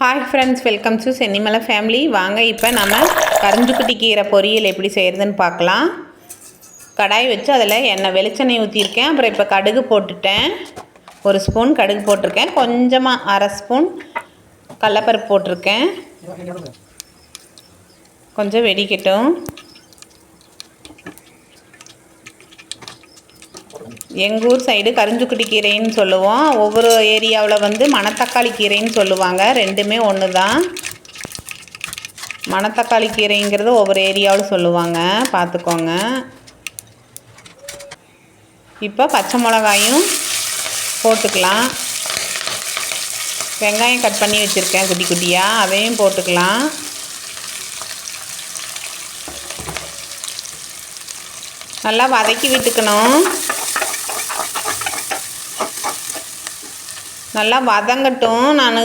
Hi friends, welcome to Chennimalai family. வாங்க இப்போ நம்ம கரிஞ்சுக்குட்டி கீரை பொரியல் எப்படி செய்கிறதுன்னு பார்க்கலாம். கடாய் வச்சு அதில் எண்ணெய் வெளிச்செண்ணெய் ஊற்றிருக்கேன். அப்புறம் இப்போ கடுகு போட்டுட்டேன். 1 ஸ்பூன் கடுகு போட்டிருக்கேன். கொஞ்சமாக 1/2 ஸ்பூன் கடலப்பருப்பு போட்டிருக்கேன். கொஞ்சம் வெடிக்கட்டும். எங்கள் ஊர் சைடு கரிஞ்சுக்குட்டி கீரைன்னு சொல்லுவோம். ஒவ்வொரு ஏரியாவில் வந்து மணத்தக்காளி கீரைன்னு சொல்லுவாங்க. ரெண்டுமே ஒன்று தான். மணத்தக்காளி கீரைங்கிறது ஒவ்வொரு ஏரியாவில் சொல்லுவாங்க, பார்த்துக்கோங்க. இப்போ பச்சை மிளகாயும் போட்டுக்கலாம். வெங்காயம் கட் பண்ணி வச்சுருக்கேன் குட்டி குட்டியாக, அதையும் போட்டுக்கலாம். நல்லா வதக்கி விட்டுக்கணும். நல்லா வதங்கட்டும். நான்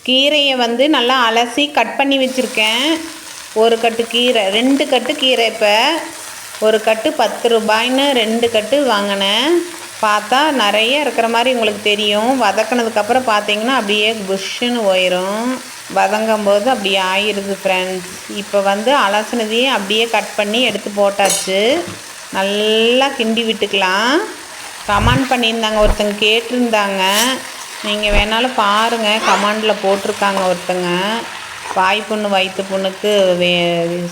கீரையை வந்து நல்லா அலசி கட் பண்ணி வச்சுருக்கேன். 1 கட்டு கீரை, 2 கட்டு கீரை. இப்போ 1 கட்டு 10 ரூபாய்ன்னு 2 கட்டு வாங்கினேன். பார்த்தா நிறைய இருக்கிற மாதிரி உங்களுக்கு தெரியும். வதக்கினதுக்கப்புறம் பார்த்தீங்கன்னா அப்படியே புஷ்ஷுன்னு போயிடும். வதங்கும் போது அப்படியே ஆயிடுது ஃப்ரெண்ட்ஸ். இப்போ வந்து அலசினதையும் அப்படியே கட் பண்ணி எடுத்து போட்டாச்சு. நல்லா கிண்டி விட்டுக்கலாம். கமெண்ட் பண்ணியிருந்தாங்க, ஒருத்தங்க கேட்டிருந்தாங்க. நீங்கள் வேணாலும் பாருங்கள், கமெண்டில் போட்டிருக்காங்க ஒருத்தங்க, வாய் புண்ணு வயிற்று புண்ணுக்கு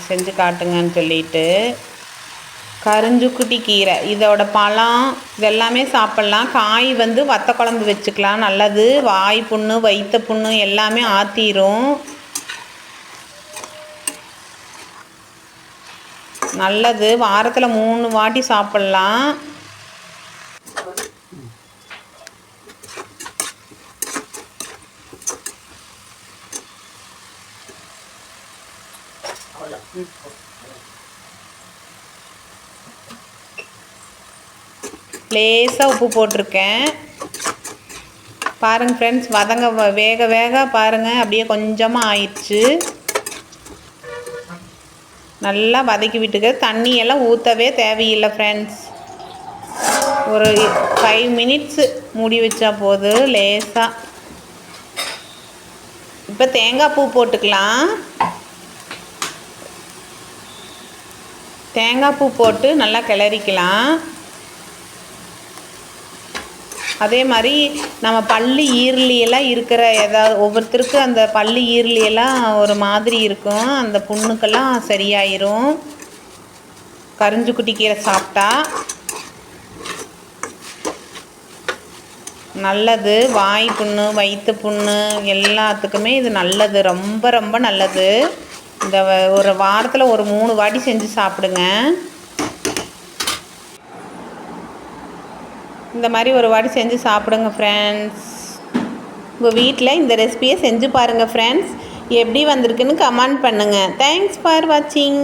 செஞ்சு காட்டுங்கன்னு சொல்லிட்டு. கரிஞ்சுக்குட்டி கீரை, இதோட பழம் இதெல்லாமே சாப்பிட்லாம். காய் வந்து வத்த குழம்பு வச்சுக்கலாம், நல்லது. வாய் புண்ணு வயிற்று புண்ணு எல்லாமே ஆற்றிரும், நல்லது. வாரத்தில் 3 வாட்டி சாப்பிட்லாம். லேசாக உப்பு போட்டிருக்கேன். பாருங்கள் ஃப்ரெண்ட்ஸ், வேக வேக பாருங்கள் அப்படியே கொஞ்சமாக ஆயிடுச்சு. நல்லா வதக்கி விட்டுக்க. தண்ணியெல்லாம் ஊற்றவே தேவையில்லை ஃப்ரெண்ட்ஸ். ஒரு 5 மினிட்ஸு மூடி வச்சா போதும். லேசாக இப்போ தேங்காய் பூ போட்டுக்கலாம். தேங்காய் பூ போட்டு நல்லா கிளறிக்கலாம். அதே மாதிரி நம்ம பல்லு ஈரலியெல்லாம் இருக்கிற ஏதாவது ஒவ்வொருத்தருக்கு அந்த பல்லு ஈரலியெல்லாம் ஒரு மாதிரி இருக்கும். அந்த புண்ணுக்கெல்லாம் சரியாயிரும் கரிஞ்சுக்குட்டி கீரை சாப்பிட்டா. நல்லது. வாய் புண்ணு வயிற்று புண்ணு எல்லாத்துக்குமே இது நல்லது, ரொம்ப ரொம்ப நல்லது. இந்த ஒரு வாரத்தில் ஒரு 3 வாட்டி செஞ்சு சாப்பிடுங்க. இந்த மாதிரி ஒரு வாட்டி செஞ்சு சாப்பிடுங்க ஃப்ரெண்ட்ஸ். உங்கள் வீட்டில் இந்த ரெசிபியை செஞ்சு பாருங்கள் ஃப்ரெண்ட்ஸ். எப்படி வந்திருக்குன்னு கமெண்ட் பண்ணுங்கள். தேங்க்ஸ் ஃபார் வாட்சிங்.